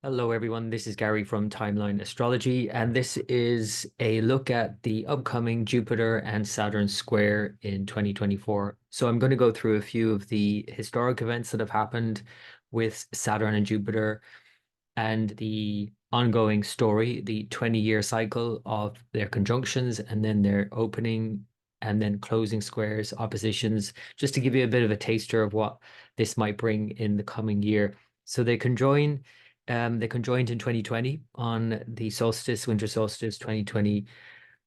Hello, everyone. This is Gary from Timeline Astrology, and this is a look at the upcoming Jupiter and Saturn square in 2024. So I'm going to go through a few of the historic events that have happened with Saturn and Jupiter and the ongoing story, the 20-year cycle of their conjunctions and then their opening and then closing squares, oppositions, just to give you a bit of a taster of what this might bring in the coming year. So they conjoined in 2020 on the solstice, winter solstice 2020.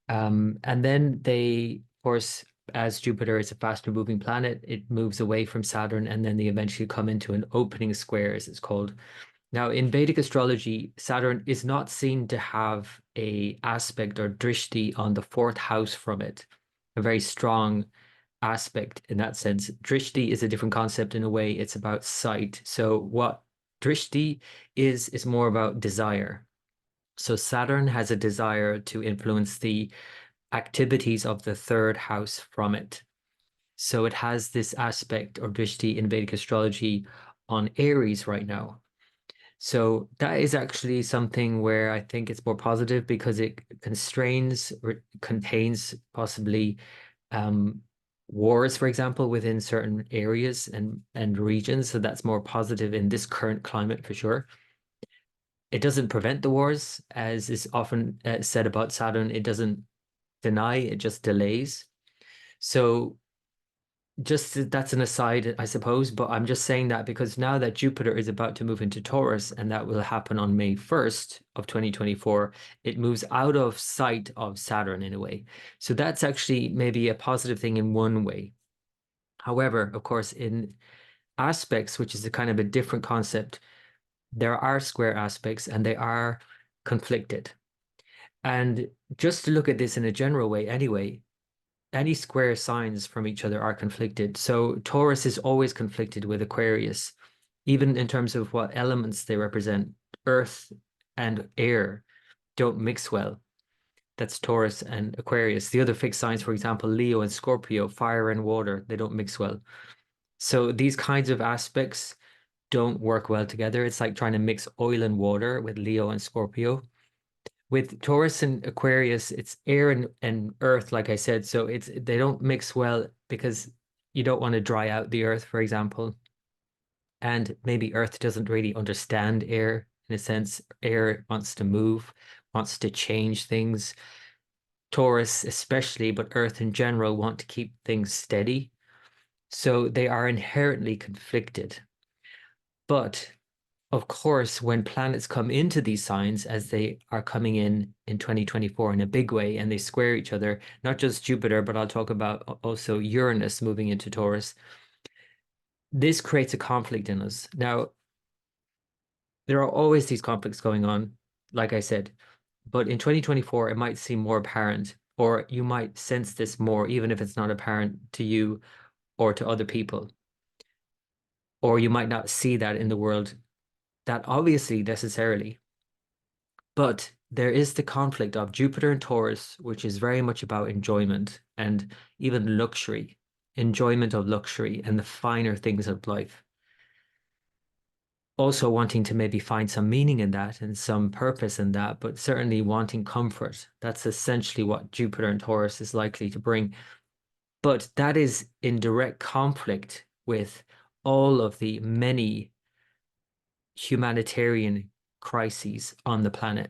And then they, of course, as Jupiter is a faster moving planet, it moves away from Saturn and then they eventually come into an opening square, as it's called. Now, in Vedic astrology, Saturn is not seen to have a aspect or drishti on the fourth house from it, a very strong aspect in that sense. Drishti is a different concept in a way. It's about sight. So what drishti is more about desire. So Saturn has a desire to influence the activities of the third house from it. So it has this aspect or drishti in Vedic astrology on Aries right now. So that is actually something where I think it's more positive because it constrains or contains possibly um, wars, for example, within certain areas and regions. So that's more positive in this current climate for sure. It doesn't prevent the wars, as is often said about Saturn. It doesn't deny, it just delays. So just that's an aside, I suppose, but I'm just saying that because now that Jupiter is about to move into Taurus, and that will happen on May 1st of 2024, it moves out of sight of Saturn in a way. So that's actually maybe a positive thing in one way. However, of course, in aspects, which is a kind of a different concept, there are square aspects and they are conflicted. And just to look at this in a general way anyway, any square signs from each other are conflicted. So Taurus is always conflicted with Aquarius, even in terms of what elements they represent. Earth and air don't mix well. That's Taurus and Aquarius. The other fixed signs, for example, Leo and Scorpio, fire and water, they don't mix well. So these kinds of aspects don't work well together. It's like trying to mix oil and water with Leo and Scorpio. With Taurus and Aquarius, it's air and earth, like I said. So they don't mix well because you don't want to dry out the earth, for example. And maybe earth doesn't really understand air in a sense. Air wants to move, wants to change things. Taurus especially, but earth in general, want to keep things steady. So they are inherently conflicted. But of course, when planets come into these signs, as they are coming in 2024 in a big way, and they square each other, not just Jupiter, but I'll talk about also Uranus moving into Taurus, this creates a conflict in us. Now, there are always these conflicts going on, like I said, but in 2024, it might seem more apparent, or you might sense this more, even if it's not apparent to you or to other people, or you might not see that in the world that obviously necessarily. But there is the conflict of Jupiter and Taurus, which is very much about enjoyment and even luxury, enjoyment of luxury and the finer things of life. Also wanting to maybe find some meaning in that and some purpose in that, but certainly wanting comfort. That's essentially what Jupiter and Taurus is likely to bring. But that is in direct conflict with all of the many humanitarian crises on the planet.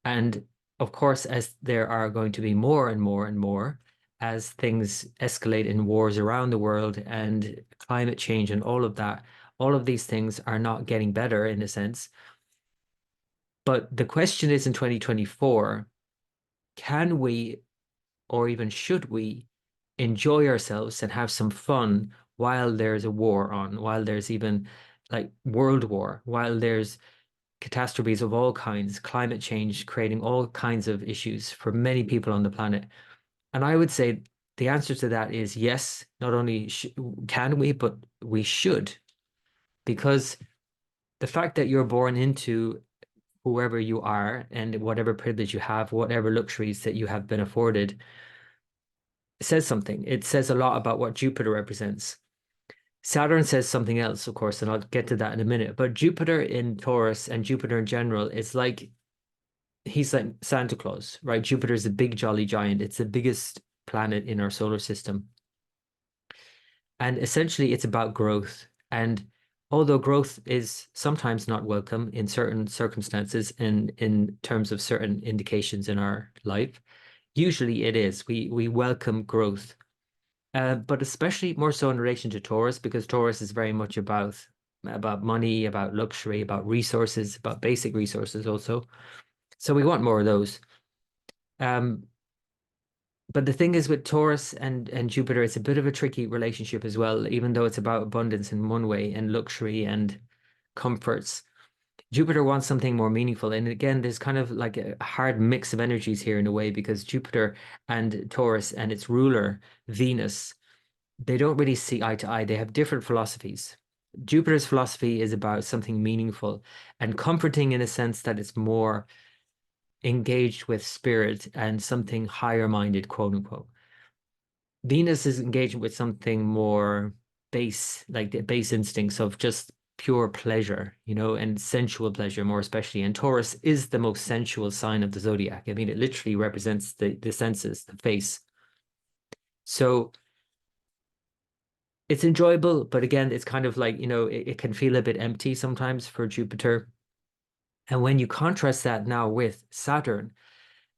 And of course, as there are going to be more and more and more, as things escalate in wars around the world and climate change and all of that, all of these things are not getting better in a sense. But the question is in 2024, can we, or even should we, enjoy ourselves and have some fun while there's a war on, while there's even like world war, while there's catastrophes of all kinds, climate change creating all kinds of issues for many people on the planet. And I would say the answer to that is yes, not only can we, but we should, because the fact that you're born into whoever you are and whatever privilege you have, whatever luxuries that you have been afforded, says something. It says a lot about what Jupiter represents. Saturn says something else, of course, and I'll get to that in a minute. But Jupiter in Taurus and Jupiter in general, it's like he's like Santa Claus, right? Jupiter is a big jolly giant. It's the biggest planet in our solar system. And essentially, it's about growth. And although growth is sometimes not welcome in certain circumstances and in terms of certain indications in our life, usually it is. We welcome growth. But especially more so in relation to Taurus, because Taurus is very much about money, about luxury, about resources, about basic resources also. So we want more of those. Um, but the thing is with Taurus and Jupiter, it's a bit of a tricky relationship as well, even though it's about abundance in one way and luxury and comforts. Jupiter wants something more meaningful. And again, there's kind of like a hard mix of energies here in a way, because Jupiter and Taurus and its ruler, Venus, they don't really see eye to eye. They have different philosophies. Jupiter's philosophy is about something meaningful and comforting in a sense that it's more engaged with spirit and something higher minded, quote unquote. Venus is engaged with something more base, like the base instincts of just pure pleasure, and sensual pleasure more especially. And Taurus is the most sensual sign of the zodiac. I mean, it literally represents the senses, the face. So it's enjoyable, but again, it's kind of like, it can feel a bit empty sometimes for Jupiter. And when you contrast that now with Saturn,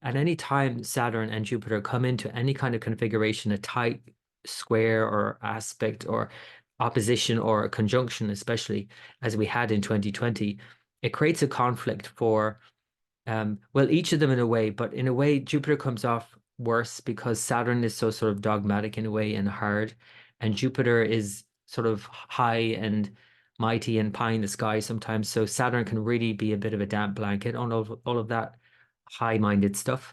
at any time Saturn and Jupiter come into any kind of configuration, a tight square or aspect or opposition or a conjunction, especially as we had in 2020, it creates a conflict for well, each of them in a way, but in a way, Jupiter comes off worse because Saturn is so sort of dogmatic in a way and hard, and Jupiter is sort of high and mighty and pie in the sky sometimes. So Saturn can really be a bit of a damp blanket on all of that high-minded stuff.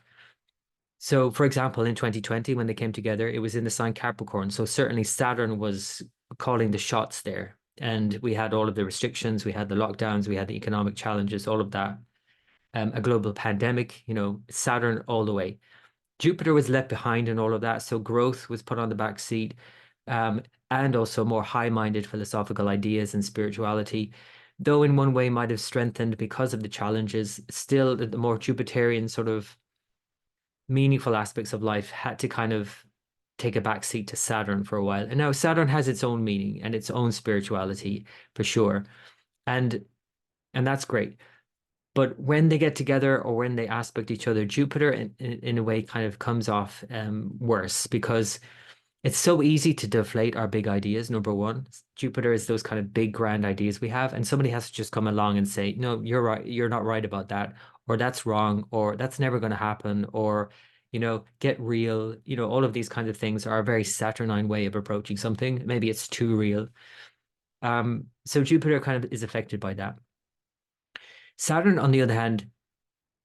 So, for example, in 2020, when they came together, it was in the sign Capricorn. So certainly Saturn was calling the shots there. And we had all of the restrictions, we had the lockdowns, we had the economic challenges, all of that, a global pandemic, Saturn all the way. Jupiter was left behind in all of that. So growth was put on the back seat, um, and also more high-minded philosophical ideas and spirituality, though in one way might have strengthened because of the challenges. Still, the more Jupiterian sort of meaningful aspects of life had to kind of take a back seat to Saturn for a while. And now Saturn has its own meaning and its own spirituality for sure. And and that's great. But when they get together or when they aspect each other, Jupiter in a way kind of comes off worse because it's so easy to deflate our big ideas. Number one, Jupiter is those kind of big grand ideas we have, and somebody has to just come along and say, "No, you're right. You're not right about that," or "That's wrong," or "That's never going to happen," or get real. All of these kinds of things are a very Saturnine way of approaching something. Maybe it's too real. So Jupiter kind of is affected by that. Saturn, on the other hand,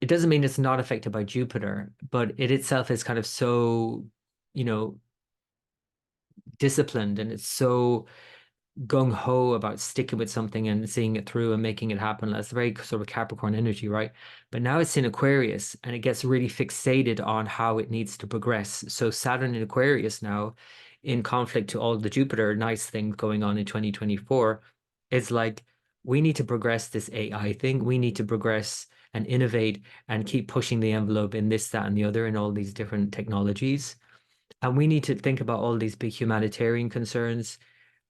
it doesn't mean it's not affected by Jupiter, but it itself is kind of so, you know, disciplined, and it's so gung ho about sticking with something and seeing it through and making it happen. That's very sort of Capricorn energy, right? But now it's in Aquarius and it gets really fixated on how it needs to progress. So Saturn in Aquarius now, in conflict to all the Jupiter nice things going on in 2024, it's like we need to progress this AI thing. We need to progress and innovate and keep pushing the envelope in this, that, and the other in all these different technologies. And we need to think about all these big humanitarian concerns.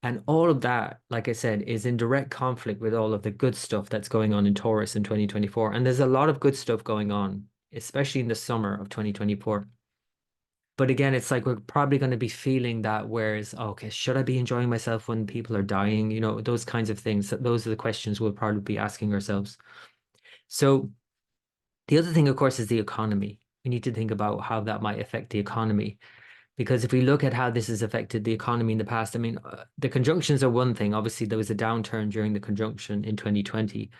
And all of that, like I said, is in direct conflict with all of the good stuff that's going on in Taurus in 2024. And there's a lot of good stuff going on, especially in the summer of 2024. But again, it's like we're probably going to be feeling that, whereas, okay, should I be enjoying myself when people are dying? Those kinds of things. Those are the questions we'll probably be asking ourselves. So the other thing, of course, is the economy. We need to think about how that might affect the economy. Because if we look at how this has affected the economy in the past, I mean, the conjunctions are one thing. Obviously, there was a downturn during the conjunction in 2020.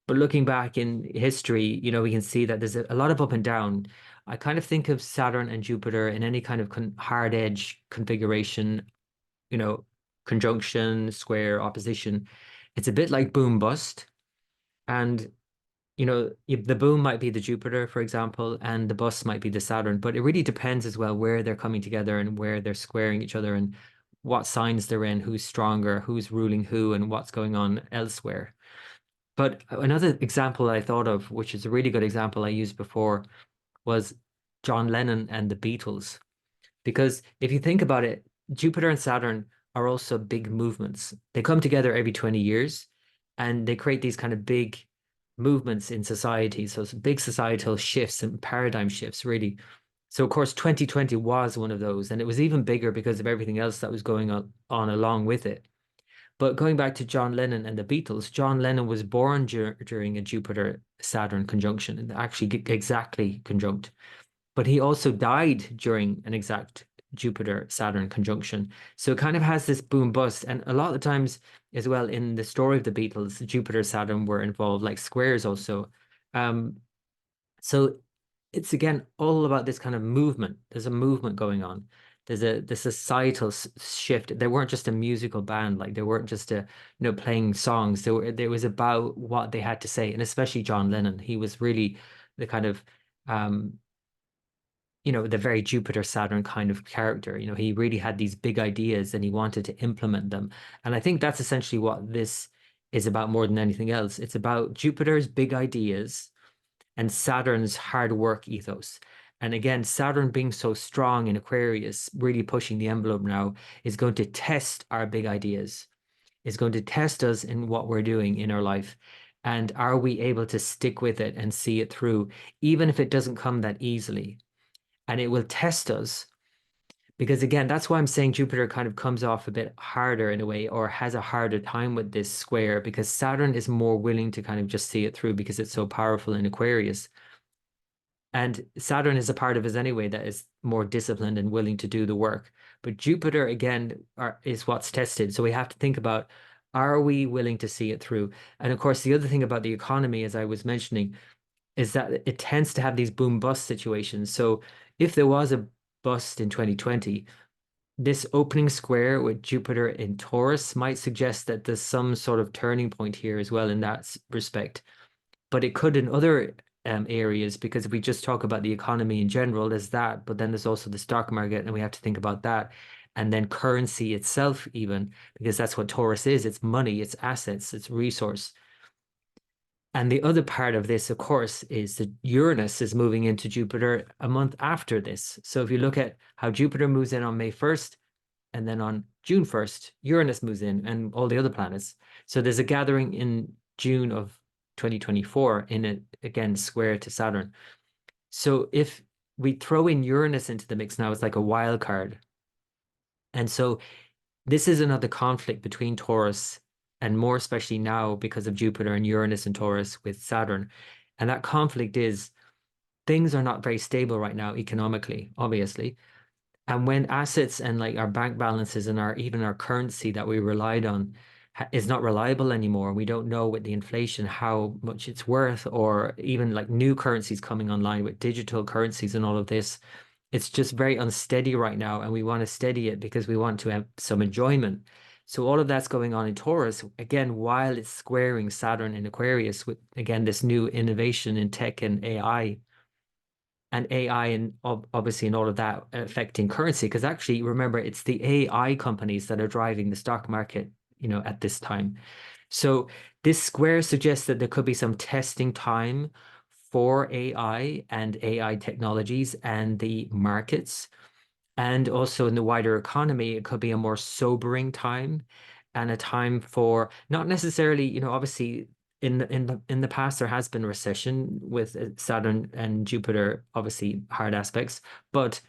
But looking back in history, we can see that there's a lot of up and down. I kind of think of Saturn and Jupiter in any kind of hard edge configuration, you know, conjunction, square, opposition. It's a bit like boom bust. And the boom might be the Jupiter, for example, and the bus might be the Saturn, but it really depends as well where they're coming together and where they're squaring each other and what signs they're in, who's stronger, who's ruling who, and what's going on elsewhere. But another example I thought of, which is a really good example I used before, was John Lennon and the Beatles. Because if you think about it, Jupiter and Saturn are also big movements. They come together every 20 years and they create these kind of big movements in society. So it's big societal shifts and paradigm shifts, really. So, of course, 2020 was one of those. And it was even bigger because of everything else that was going on along with it. But going back to John Lennon and the Beatles, John Lennon was born during a Jupiter-Saturn conjunction, and actually exactly conjunct. But he also died during an exact Jupiter-Saturn conjunction. So it kind of has this boom bust. And a lot of the times as well in the story of the Beatles, Jupiter-Saturn were involved, like squares also. Um, so it's again all about this kind of movement. There's a movement going on. There's a societal shift. They weren't just a musical band, like they weren't just playing songs. There was about what they had to say, and especially John Lennon. He was really the kind of um the very Jupiter Saturn kind of character. He really had these big ideas and he wanted to implement them. And I think that's essentially what this is about more than anything else. It's about Jupiter's big ideas and Saturn's hard work ethos. And again, Saturn being so strong in Aquarius, really pushing the envelope now, is going to test our big ideas, is going to test us in what we're doing in our life. And are we able to stick with it and see it through, even if it doesn't come that easily? And it will test us because, again, that's why I'm saying Jupiter kind of comes off a bit harder in a way, or has a harder time with this square, because Saturn is more willing to kind of just see it through because it's so powerful in Aquarius. And Saturn is a part of us anyway that is more disciplined and willing to do the work. But Jupiter, again, is what's tested. So we have to think about, are we willing to see it through? And of course, the other thing about the economy, as I was mentioning, is that it tends to have these boom bust situations. So if there was a bust in 2020, this opening square with Jupiter in Taurus might suggest that there's some sort of turning point here as well in that respect. But it could in other areas, because if we just talk about the economy in general, there's that, but then there's also the stock market, and we have to think about that. And then currency itself, even, because that's what Taurus is. It's money, it's assets, it's resource. And the other part of this, of course, is that Uranus is moving into Jupiter a month after this. So if you look at how Jupiter moves in on May 1st, and then on June 1st, Uranus moves in and all the other planets. So there's a gathering in June of 2024 in it, again, square to Saturn. So if we throw in Uranus into the mix now, it's like a wild card. And so this is another conflict between Taurus and more especially now because of Jupiter and Uranus and Taurus with Saturn. And that conflict is things are not very stable right now economically, obviously. And when assets and like our bank balances and our even our currency that we relied on is not reliable anymore, we don't know with the inflation how much it's worth, or even like new currencies coming online with digital currencies and all of this. It's just very unsteady right now, and we want to steady it because we want to have some enjoyment. So all of that's going on in Taurus, again, while it's squaring Saturn in Aquarius with, again, this new innovation in tech and AI. And AI and obviously and all of that affecting currency. Because actually, remember, it's the AI companies that are driving the stock market, at this time. So this square suggests that there could be some testing time for AI and AI technologies and the markets. And also in the wider economy, it could be a more sobering time and a time for not necessarily, obviously in the past there has been recession with Saturn and Jupiter, obviously hard aspects, but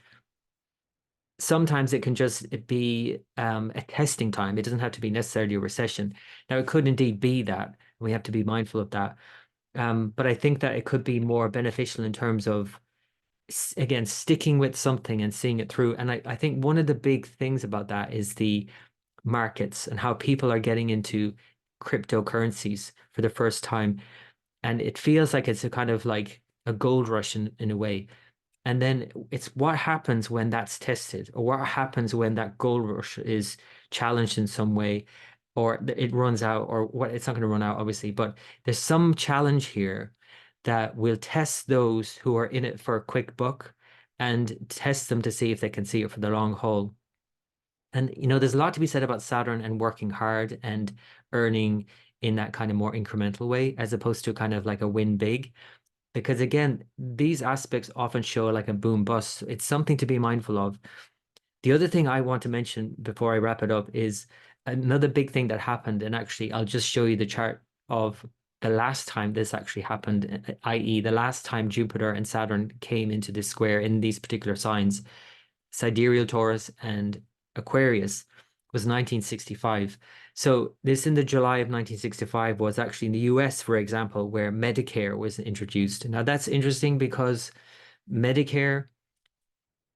sometimes it can just be a testing time. It doesn't have to be necessarily a recession. Now it could indeed be that. We have to be mindful of that. But I think that it could be more beneficial in terms of again, sticking with something and seeing it through. And I think one of the big things about that is the markets and how people are getting into cryptocurrencies for the first time. And it feels like it's a kind of like a gold rush in a way. And then it's what happens when that's tested, or what happens when that gold rush is challenged in some way, or it runs out, or what it's not going to run out, obviously, but there's some challenge here that will test those who are in it for a quick buck and test them to see if they can see it for the long haul. And, there's a lot to be said about Saturn and working hard and earning in that kind of more incremental way, as opposed to kind of like a win big. Because again, these aspects often show like a boom bust. It's something to be mindful of. The other thing I want to mention before I wrap it up is another big thing that happened. And actually, I'll just show you the chart of the last time this actually happened, i.e., the last time Jupiter and Saturn came into this square in these particular signs, sidereal Taurus and Aquarius, was 1965. So this in the July of 1965 was actually in the US, for example, where Medicare was introduced. Now that's interesting because Medicare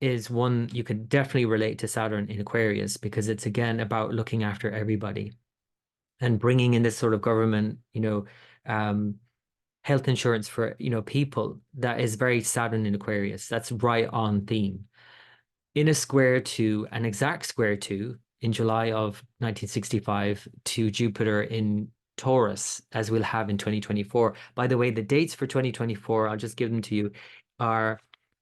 is one you could definitely relate to Saturn in Aquarius because it's again about looking after everybody and bringing in this sort of government, um, health insurance for, people that is very Saturn in Aquarius. That's right on theme. In a square to an exact square to in July of 1965 to Jupiter in Taurus, as we'll have in 2024. By the way, the dates for 2024, I'll just give them to you, are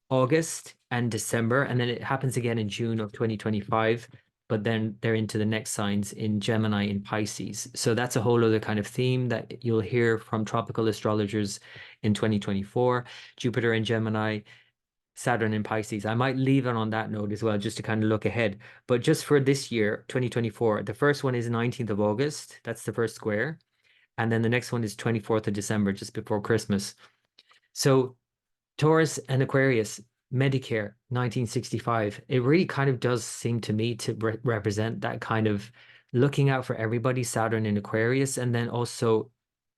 August and December, and then it happens again in June of 2025. But then they're into the next signs in Gemini and Pisces. So that's a whole other kind of theme that you'll hear from tropical astrologers in 2024. Jupiter in Gemini, Saturn in Pisces. I might leave it on that note as well, just to kind of look ahead. But just for this year, 2024, the first one is 19th of August. That's the first square. And then the next one is 24th of December, just before Christmas. So Taurus and Aquarius, Medicare, 1965. It really kind of does seem to me to represent that kind of looking out for everybody, Saturn in Aquarius, and then also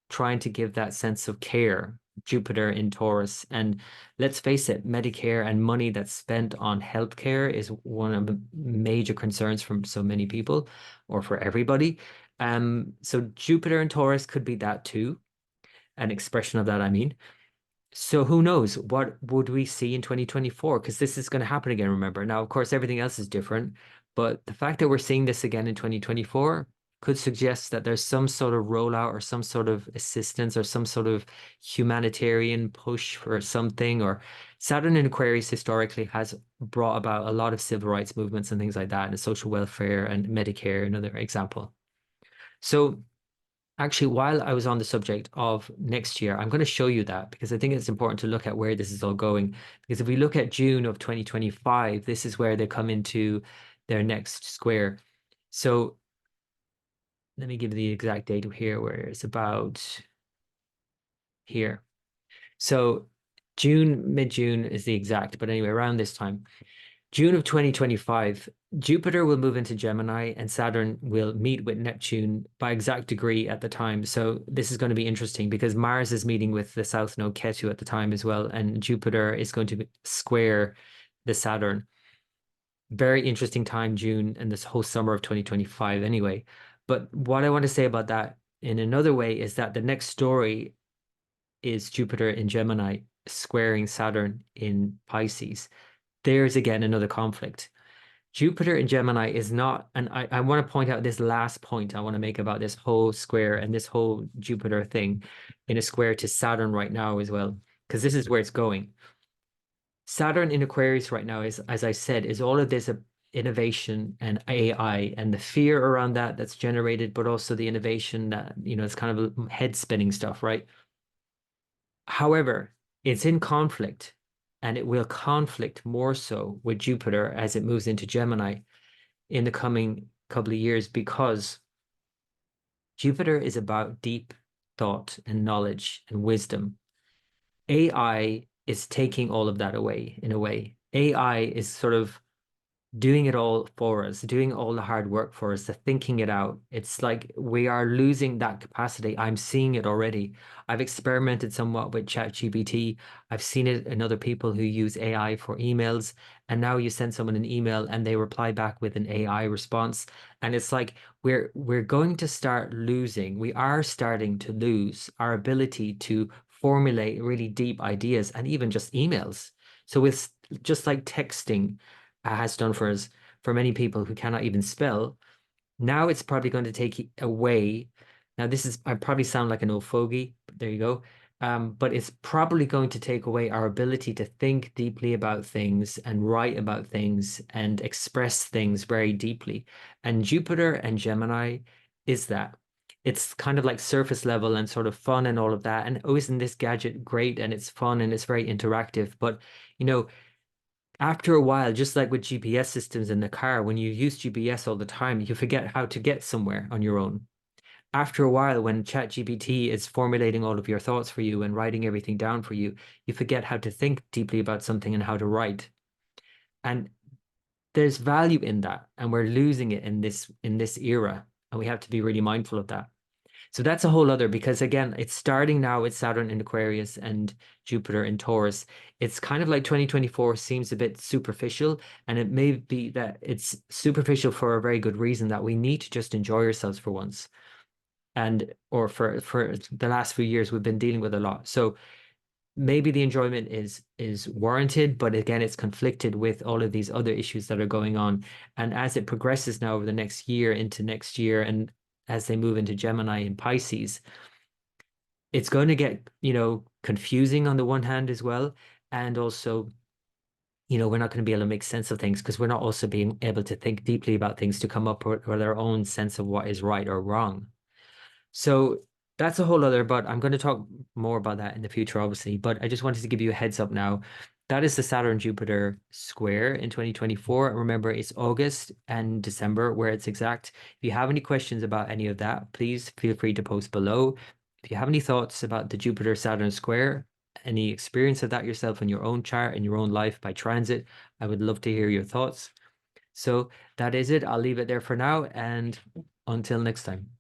trying to give that sense of care, Jupiter in Taurus. And let's face it, Medicare and money that's spent on healthcare is one of the major concerns from so many people or for everybody. So Jupiter in Taurus could be that too, an expression of that, I mean. So who knows? What would we see in 2024? Because this is going to happen again, remember. Now, of course, everything else is different, but the fact that we're seeing this again in 2024 could suggest that there's some sort of rollout or some sort of assistance or some sort of humanitarian push for something. Or Saturn in Aquarius historically has brought about a lot of civil rights movements and things like that, and social welfare and Medicare, another example. So actually, while I was on the subject of next year, I'm going to show you that because I think it's important to look at where this is all going. Because if we look at June of 2025, this is where they come into their next square. So let me give the exact date here, where it's about here. So June, mid-June is the exact, but anyway, around this time. June of 2025, Jupiter will move into Gemini and Saturn will meet with Neptune by exact degree at the time. So this is going to be interesting because Mars is meeting with the South Node Ketu at the time as well, and Jupiter is going to square the Saturn. Very interesting time, June, and this whole summer of 2025 anyway. But what I want to say about that in another way is that the next story is Jupiter in Gemini squaring Saturn in Pisces. There's again another conflict. Jupiter in Gemini is not, and I want to point out this last point I want to make about this whole square and this whole Jupiter thing in a square to Saturn right now as well, because this is where it's going. Saturn in Aquarius right now is, as I said, is all of this innovation and AI and the fear around that that's generated, but also the innovation that, it's kind of head spinning stuff, right? However, it's in conflict and it will conflict more so with Jupiter as it moves into Gemini in the coming couple of years because Jupiter is about deep thought and knowledge and wisdom. AI is taking all of that away in a way. AI is sort of doing it all for us, doing all the hard work for us, the thinking it out. It's like we are losing that capacity. I'm seeing it already. I've experimented somewhat with ChatGPT. I've seen it in other people who use AI for emails. And now you send someone an email and they reply back with an AI response. And it's like we're going to start losing, we are starting to lose our ability to formulate really deep ideas and even just emails. So with just like texting has done for us, for many people who cannot even spell. Now it's probably going to take away. Now, this is, I probably sound like an old fogey, but there you go. But it's probably going to take away our ability to think deeply about things and write about things and express things very deeply. And Jupiter and Gemini is that. It's kind of like surface level and sort of fun and all of that. And oh, isn't this gadget great? And it's fun and it's very interactive. But, you know, after a while, just like with GPS systems in the car, when you use GPS all the time, you forget how to get somewhere on your own. After a while, when ChatGPT is formulating all of your thoughts for you and writing everything down for you, you forget how to think deeply about something and how to write. And there's value in that, and we're losing it in this era, and we have to be really mindful of that. So that's a whole other, because again, it's starting now with Saturn in Aquarius and Jupiter in Taurus. It's kind of like 2024 seems a bit superficial, and it may be that it's superficial for a very good reason, that we need to just enjoy ourselves for once. And or for the last few years we've been dealing with a lot. So maybe the enjoyment is warranted, but again, it's conflicted with all of these other issues that are going on. And as it progresses now over the next year into next year, and as they move into Gemini and Pisces, it's going to get, confusing on the one hand as well. And also, we're not going to be able to make sense of things because we're not also being able to think deeply about things to come up with our own sense of what is right or wrong. So that's a whole other, but I'm going to talk more about that in the future, obviously. But I just wanted to give you a heads up now. That is the Saturn-Jupiter square in 2024. Remember, it's August and December where it's exact. If you have any questions about any of that, please feel free to post below. If you have any thoughts about the Jupiter-Saturn square, any experience of that yourself in your own chart, in your own life by transit, I would love to hear your thoughts. So that is it. I'll leave it there for now, and until next time.